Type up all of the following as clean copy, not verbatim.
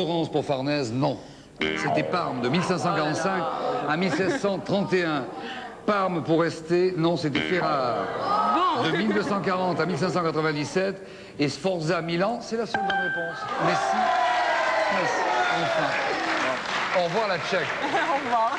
Florence pour Farnèse, non. C'était Parme de 1545 à 1631. Parme pour rester, non, c'était Ferrare. De 1240 à 1597. Et Sforza Milan, c'est la seule bonne réponse. Messi, enfin. Au revoir la Tchèque. Au revoir.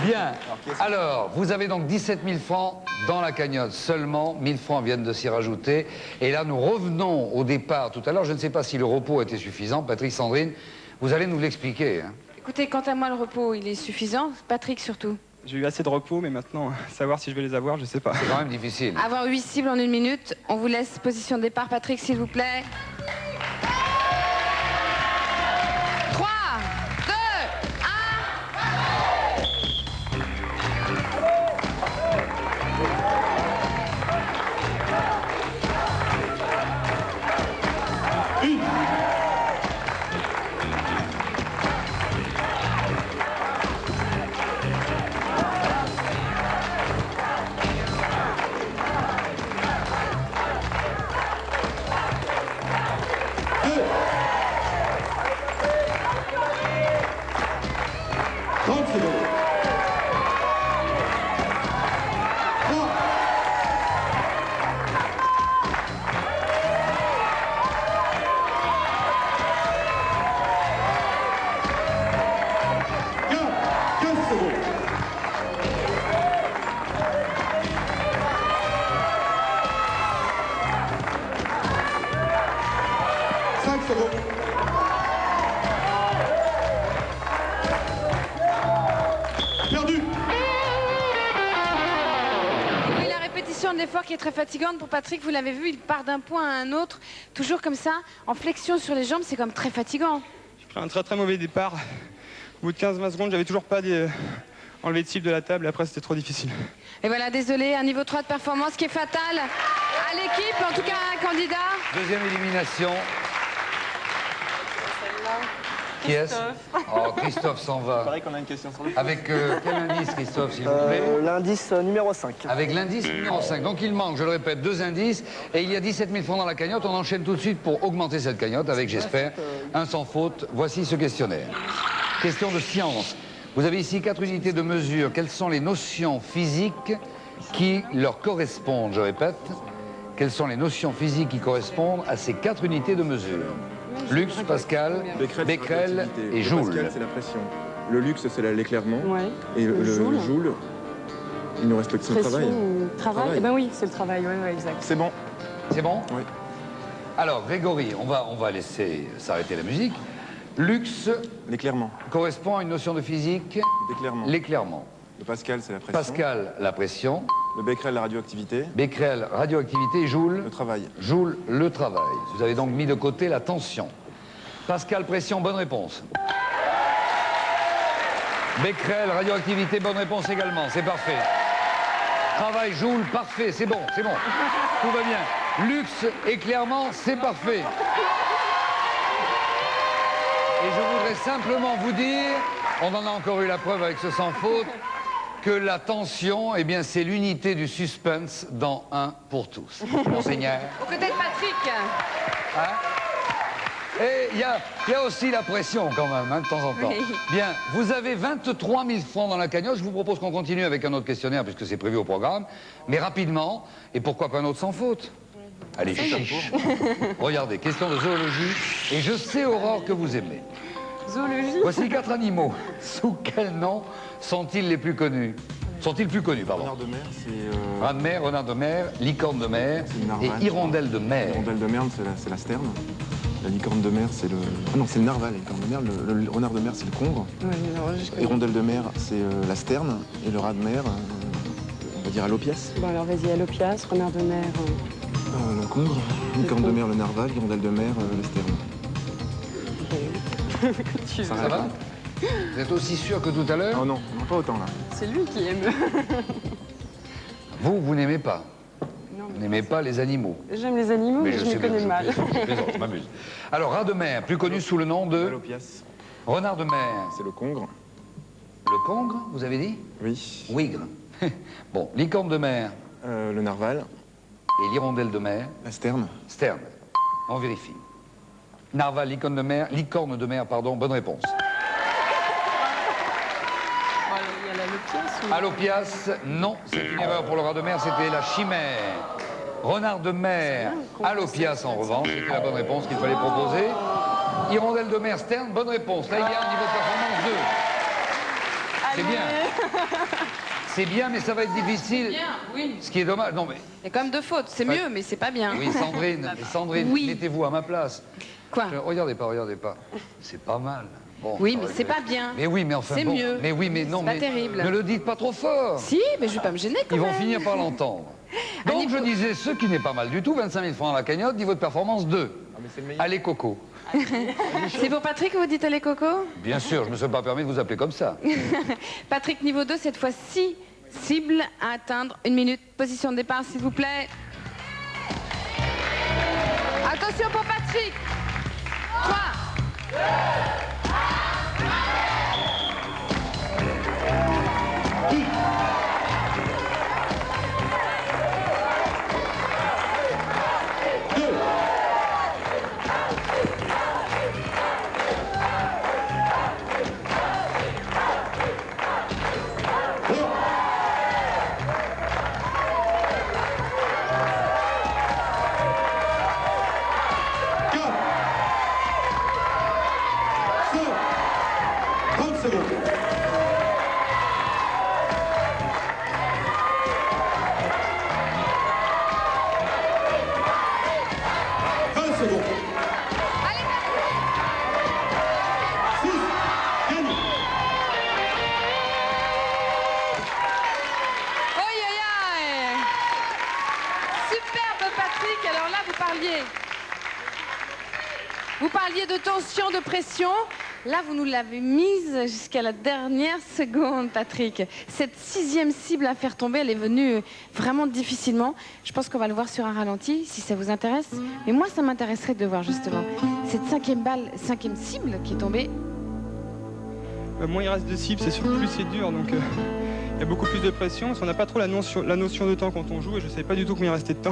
Bien. Alors, vous avez donc 17 000 francs dans la cagnotte seulement. 1000 francs viennent de s'y rajouter. Et là, nous revenons au départ tout à l'heure. Je ne sais pas si le repos était suffisant. Patrick, Sandrine, vous allez nous l'expliquer. Hein. Écoutez, quant à moi, le repos, il est suffisant. Patrick, surtout. J'ai eu assez de repos, mais maintenant, savoir si je vais les avoir, je sais pas. C'est quand même difficile. Avoir 8 cibles en 1 minute. On vous laisse position de départ, Patrick, s'il vous plaît. 3, 2, 30 secondes. 3. 15 secondes. 5 secondes. Perdu. Oui, la répétition de l'effort qui est très fatigante pour Patrick, vous l'avez vu, il part d'un point à un autre, toujours comme ça, en flexion sur les jambes, c'est comme très fatigant. J'ai pris un très mauvais départ. Au bout de 15-20 secondes, j'avais toujours pas enlevé de cible de la table, et après c'était trop difficile. Et voilà, désolé, un niveau 3 de performance qui est fatal à l'équipe, en tout cas à un candidat. Deuxième élimination. Qui est-ce? Oh, Christophe s'en va. Il paraît qu'on a une question sur le Avec quel indice, Christophe, s'il vous plaît? L'indice numéro 5. Avec l'indice numéro 5. Donc il manque, je le répète, 2 indices. Et il y a 17 000 francs dans la cagnotte. On enchaîne tout de suite pour augmenter cette cagnotte avec, j'espère, un sans faute. Voici ce questionnaire. Question de science. Vous avez ici 4 unités de mesure. Quelles sont les notions physiques qui leur correspondent? Je répète, quelles sont les notions physiques qui correspondent à ces 4 unités de mesure? Lux, Pascal, Becquerel et Joule. Pascal, c'est la pression. Le luxe, c'est l'éclairement. Ouais. Et le joule, il nous reste le travail. Travail. Eh ben oui, c'est le travail, ouais, exact. C'est bon. C'est bon? Oui. Alors, Grégory, on va laisser s'arrêter la musique. Lux L'éclairement. correspond à une notion de physique. L'éclairement. L'éclairement. Le Pascal, c'est la pression. Pascal, la pression. Le Becquerel, la radioactivité. Becquerel, radioactivité. Joule. Le travail. Joule, le travail. Vous avez donc mis de côté la tension. Pascal, pression, bonne réponse. Becquerel, radioactivité, bonne réponse également. C'est parfait. Travail, Joule, parfait. C'est bon, c'est bon. Tout va bien. Luxe, éclairement, c'est parfait. Et je voudrais simplement vous dire, on en a encore eu la preuve avec ce sans faute, que la tension, eh bien, c'est l'unité du suspense dans Un pour tous. Monseigneur. Aux côtés de Patrick. Hein? Et il y a aussi la pression quand même, hein, de temps en temps. Oui. Bien, vous avez 23 000 francs dans la cagnotte. Je vous propose qu'on continue avec un autre questionnaire puisque c'est prévu au programme. Mais rapidement, et pourquoi pas un autre sans faute? Allez, chiche. Regardez, question de zoologie. Et je sais, Aurore, que vous aimez. Zoologie. Voici 4 animaux. Sous quel nom sont-ils les plus connus? Sont-ils plus connus, pardon? Renard de mer, c'est... Rat de mer, renard de mer, licorne de mer C'est une narwhal, et hirondelle de mer. Hirondelle de mer, c'est la sterne. La licorne de mer, c'est le... Ah non, c'est le narval, la licorne de mer. Le renard de mer, c'est le congre. Ouais, non, je connais. Hirondelle de mer, c'est la sterne. Et le rat de mer, on va dire alopias. Bon, alors vas-y, Alopias, renard de mer. Le congre. Licorne de mer, le narval. Hirondelle de mer, le sterne. Tu Ça va? Vous êtes aussi sûr que tout à l'heure? Oh non, non, pas autant là. C'est lui qui aime. Vous n'aimez pas? Non, Vous n'aimez pas les animaux? J'aime les animaux, mais je sais m'y bien, connais mal. Je plaisante, je m'amuse. Alors, rat de mer, plus connu sous le nom de... Alopias, Renard de mer. c'est le congre. Le congre, vous avez dit? Oui. Ouigre. Bon, licorne de mer Le narval. et l'hirondelle de mer. La sterne. Sterne. On vérifie. Narval, licorne de mer, pardon, bonne réponse. Il y a la Lopias ou... Alopias, non, c'est une erreur pour le rat de mer, c'était la chimère. Renard de mer, Alopias en revanche, c'était la bonne réponse qu'il fallait proposer. Hirondelle de mer, Stern, bonne réponse. Là, il y a un niveau de performance 2. C'est bien. C'est bien, mais ça va être difficile. Bien, oui. Ce qui est dommage. Non, mais. Il y a quand même 2 fautes. C'est mieux, mais c'est pas bien. Oui, Sandrine, Oui. mettez-vous à ma place. Quoi? Regardez pas. C'est pas mal. Bon, Oui, ça mais aurait c'est été- pas bien. Mais oui, mais enfin. C'est bon. mieux. Mais oui, mais non, C'est pas mais. terrible. Ne le dites pas trop fort. Si, mais je vais pas me gêner quand Ils même. vont finir par l'entendre. Donc je disais, ce qui n'est pas mal du tout, 25 000 francs dans la cagnotte, niveau de performance 2. Allez Coco. C'est pour Patrick que vous dites allez Coco? Bien sûr, je ne me suis pas permis de vous appeler comme ça. Patrick, niveau 2, cette fois 6 cibles à atteindre. 1 minute. Position de départ, s'il vous plaît. Attention pour Patrick. 3. Vous parliez de tension, de pression. Là, vous nous l'avez mise jusqu'à la dernière seconde, Patrick. Cette 6e cible à faire tomber, elle est venue vraiment difficilement. Je pense qu'on va le voir sur un ralenti, si ça vous intéresse. Mais moi, ça m'intéresserait de voir justement cette 5e cible qui est tombée. Moins il reste de cibles, c'est sûr que plus c'est dur, donc il y a beaucoup plus de pression. Parce qu'on n'a pas trop la notion de temps quand on joue, et je ne savais pas du tout combien il restait de temps.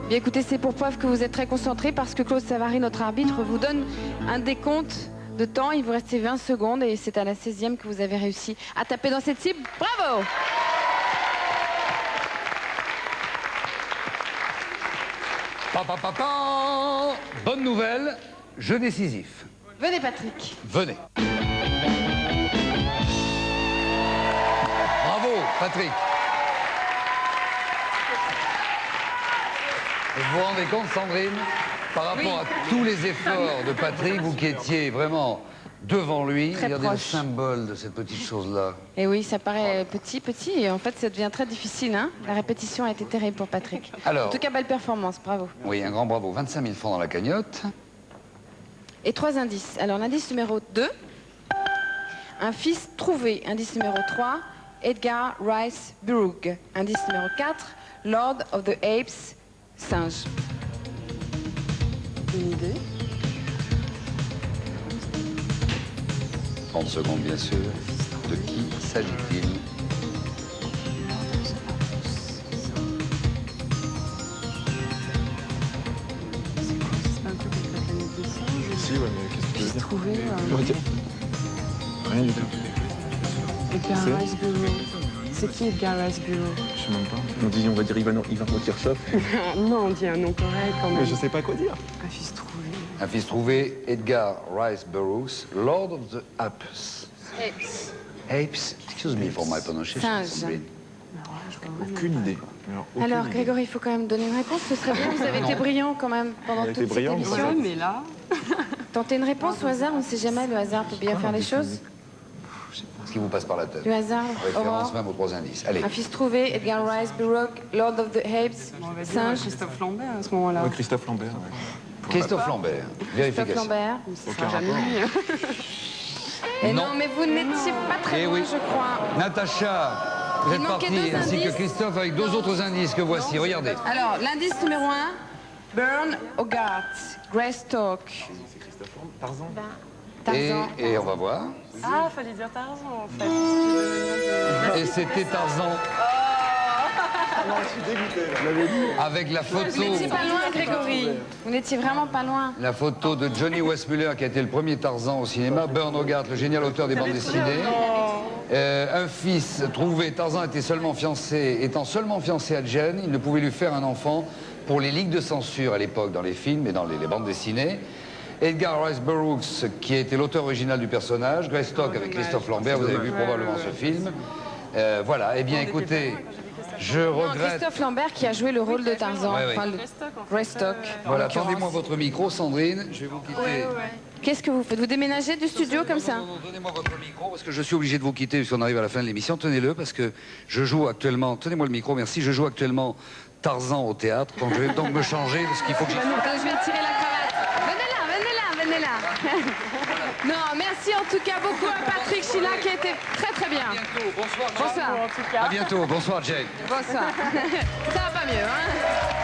Bien écoutez, c'est pour preuve que vous êtes très concentrés parce que Claude Savary, notre arbitre, vous donne un décompte de temps. Il vous restait 20 secondes et c'est à la 16e que vous avez réussi à taper dans cette cible. Bravo! Bonne nouvelle, jeu décisif. Venez, Patrick. Venez. Bravo, Patrick. Vous vous rendez compte, Sandrine, par rapport à tous les efforts de Patrick, vous qui étiez vraiment devant lui, Très regardez proche. le symbole de cette petite chose-là. Et oui, ça paraît petit, et en fait, ça devient très difficile. Hein. La répétition a été terrible pour Patrick. Alors, En tout cas, belle performance, bravo. oui, un grand bravo. 25 000 francs dans la cagnotte. Et 3 indices. Alors, l'indice numéro 2, un fils trouvé. Indice numéro 3, Edgar Rice Burroughs. Indice numéro 4, Lord of the Apes, singe. Une idée? 30 secondes, bien sûr. De qui s'agit-il? C'est pas un truc avec la planète des singes? Si, ouais, mais qu'est-ce que tu veux dire Trouvé Rien du tout. Edgar C'est Rice Burroughs. C'est qui Edgar Rice Burroughs? Je sais même pas. On va dire Ivan Kirchhoff. Non, on dit un nom correct quand même. Mais je sais pas quoi dire. Un fils trouvé. Un fils trouvé, Edgar Rice Burroughs, Lord of the Apes. Apes. Apes? Excuse me for my pronunciation. Singe. Sandrine. Aucune idée. Aucune Alors, idée. Grégory, il faut quand même donner une réponse. Ce serait bien. Vous avez été brillant quand même pendant On a toute été cette brillant, émission. Ouais, mais là... Tentez une réponse au hasard. On ne sait jamais. Le hasard peut bien faire les choses. Ce qui vous passe par la tête. Le hasard, Référence Aurore. même aux 3 indices. Allez. Un fils trouvé, Edgar Rice Burroughs, Lord of the Apes, On va dire singe, Christophe Lambert à ce moment-là. Ouais, Christophe Lambert. Ouais. Christophe Lambert. Christophe Vérification. Lambert. Ce Aucun sera jamais rapport. lui. Et non, Non. mais vous n'étiez pas très Eh loin, oui. je crois. Natacha, vous Il êtes manquait partie, 2 ainsi que indices. Christophe, avec 2 autres indices que voici. Regardez. Alors, l'indice numéro 1, Burn Hogarth, Greystock, Tarzan. Tarzan. Et on va voir. Ah, fallait dire Tarzan en fait. Et c'était Tarzan. suis dégoûté. Je l'avais dit. Avec la Vous photo, n'étiez pas loin, Grégory. Vous n'étiez vraiment pas loin. la photo de Johnny Weissmuller qui a été le premier Tarzan au cinéma, Bern Hogarth, le génial auteur des bandes dessinées. Un fils trouvé, Tarzan étant seulement fiancé à Jane, il ne pouvait lui faire un enfant pour les ligues de censure à l'époque dans les films et dans les bandes dessinées. Edgar Rice Burroughs, qui a été l'auteur original du personnage, Greystock avec Christophe Lambert, vous avez vu probablement ce film. Voilà, eh bien écoutez, je Non, regrette... Christophe Lambert qui a joué le rôle de Tarzan. Ouais, ouais. Enfin, le Greystock. en Voilà, l'occurrence. tendez-moi votre micro, Sandrine, je vais vous quitter. Qu'est-ce que vous faites? Vous déménagez du studio comme ça? Non, donnez-moi votre micro, parce que je suis obligé de vous quitter puisqu'on arrive à la fin de l'émission. Tenez-le, parce que je joue actuellement... Tenez-moi le micro, merci. Je joue actuellement Tarzan au théâtre, donc je vais donc me changer, parce qu'il faut que... Attends, je vais tirer la cravate. Venez là. Non, merci en tout cas beaucoup à Patrick Chila qui a été très très bien. À bientôt, bonsoir. Bonsoir. À bientôt, bonsoir Jane. Bonsoir. Ça va pas mieux, hein?